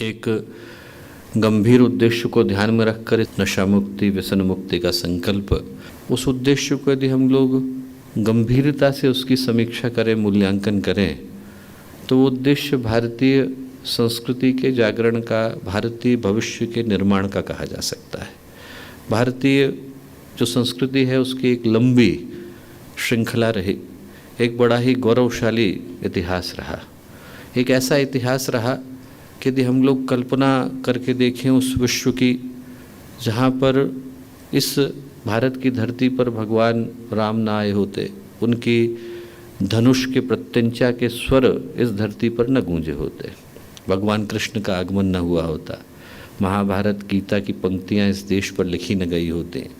एक गंभीर उद्देश्य को ध्यान में रखकर इस नशा मुक्ति व्यसन मुक्ति का संकल्प, उस उद्देश्य को यदि हम लोग गंभीरता से उसकी समीक्षा करें, मूल्यांकन करें, तो वो उद्देश्य भारतीय संस्कृति के जागरण का, भारतीय भविष्य के निर्माण का कहा जा सकता है। भारतीय जो संस्कृति है उसकी एक लंबी श्रृंखला रही, एक बड़ा ही गौरवशाली इतिहास रहा, एक ऐसा इतिहास रहा कि यदि हम लोग कल्पना करके देखें उस विश्व की जहाँ पर इस भारत की धरती पर भगवान राम न आए होते, उनकी धनुष के प्रत्यंचा के स्वर इस धरती पर न गूंजे होते, भगवान कृष्ण का आगमन न हुआ होता, महाभारत गीता की पंक्तियाँ इस देश पर लिखी न गई होती,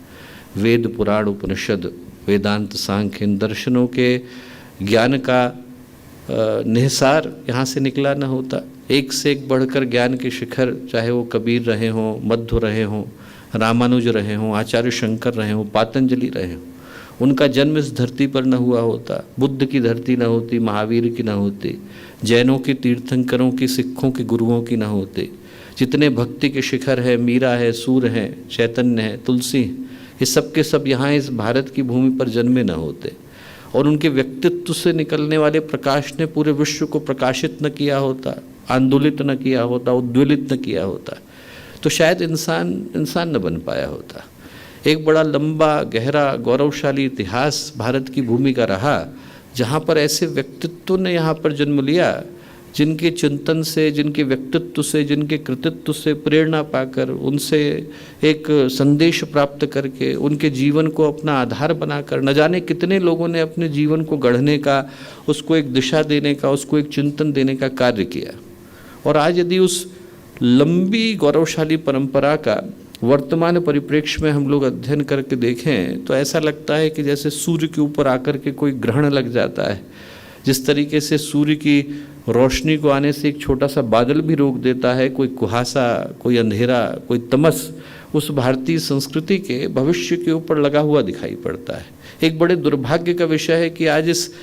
वेद पुराण उपनिषद वेदांत सांख्य इन दर्शनों के ज्ञान का निहिसार यहाँ से निकला न होता, एक से एक बढ़कर ज्ञान के शिखर, चाहे वो कबीर रहे हों, मध्व रहे हों, रामानुज रहे हों, आचार्य शंकर रहे हों, पातंजलि रहे हों, उनका जन्म इस धरती पर न हुआ होता, बुद्ध की धरती न होती, महावीर की न होती, जैनों की, तीर्थंकरों की, सिखों के गुरुओं की न होती, जितने भक्ति के शिखर है, मीरा है, सूर हैं, चैतन्य है, तुलसी, ये सब के सब यहाँ इस भारत की भूमि पर जन्मे न होते, और उनके व्यक्तित्व से निकलने वाले प्रकाश ने पूरे विश्व को प्रकाशित न किया होता, आंदोलित न किया होता, उद्वेलित न किया होता, तो शायद इंसान न बन पाया होता। एक बड़ा लंबा गहरा गौरवशाली इतिहास भारत की भूमि का रहा, जहाँ पर ऐसे व्यक्तित्व ने यहाँ पर जन्म लिया जिनके चिंतन से, जिनके व्यक्तित्व से, जिनके कृतित्व से प्रेरणा पाकर, उनसे एक संदेश प्राप्त करके, उनके जीवन को अपना आधार बनाकर न जाने कितने लोगों ने अपने जीवन को गढ़ने का, उसको एक दिशा देने का, उसको एक चिंतन देने का कार्य किया। और आज यदि उस लंबी गौरवशाली परंपरा का वर्तमान परिप्रेक्ष्य में हम लोग अध्ययन करके देखें तो ऐसा लगता है कि जैसे सूर्य के ऊपर आकर के कोई ग्रहण लग जाता है, जिस तरीके से सूर्य की रोशनी को आने से एक छोटा सा बादल भी रोक देता है, कोई कुहासा, कोई अंधेरा, कोई तमस उस भारतीय संस्कृति के भविष्य के ऊपर लगा हुआ दिखाई पड़ता है। एक बड़े दुर्भाग्य का विषय है कि आज इस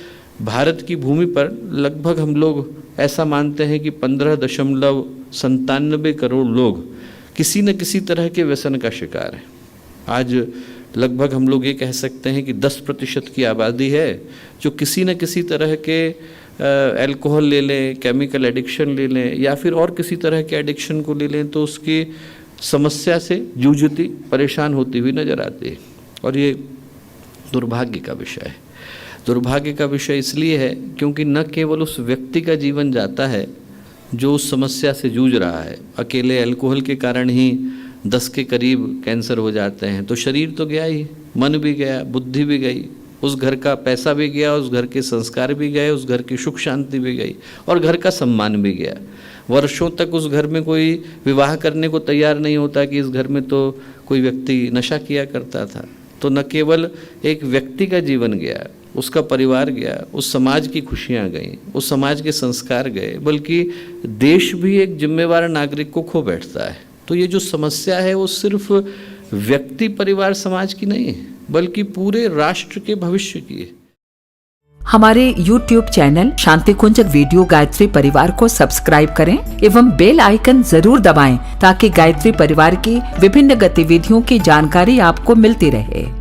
भारत की भूमि पर लगभग हम लोग ऐसा मानते हैं कि 15.97 करोड़ लोग किसी न किसी तरह के व्यसन का शिकार हैं। आज लगभग हम लोग ये कह सकते हैं कि 10% की आबादी है जो किसी न किसी तरह के अल्कोहल ले लें, केमिकल एडिक्शन ले लें, या फिर और किसी तरह के एडिक्शन को ले लें तो उसकी समस्या से जूझती, परेशान होती हुई नज़र आती है। और ये दुर्भाग्य का विषय है। दुर्भाग्य का विषय इसलिए है क्योंकि न केवल उस व्यक्ति का जीवन जाता है जो उस समस्या से जूझ रहा है, अकेले अल्कोहल के कारण ही 10 के करीब कैंसर हो जाते हैं, तो शरीर तो गया ही, मन भी गया, बुद्धि भी गई, उस घर का पैसा भी गया, उस घर के संस्कार भी गए, उस घर की सुख शांति भी गई, और घर का सम्मान भी गया। वर्षों तक उस घर में कोई विवाह करने को तैयार नहीं होता कि इस घर में तो कोई व्यक्ति नशा किया करता था। तो न केवल एक व्यक्ति का जीवन गया, उसका परिवार गया, उस समाज की खुशियाँ गईं, उस समाज के संस्कार गए, बल्कि देश भी एक जिम्मेवार नागरिक को खो बैठता है। तो ये जो समस्या है वो सिर्फ व्यक्ति, परिवार, समाज की नहीं है, बल्कि पूरे राष्ट्र के भविष्य की है। हमारे YouTube चैनल शांति कुंज वीडियो गायत्री परिवार को सब्सक्राइब करें एवं बेल आइकन जरूर दबाएं ताकि गायत्री परिवार की विभिन्न गतिविधियों की जानकारी आपको मिलती रहे।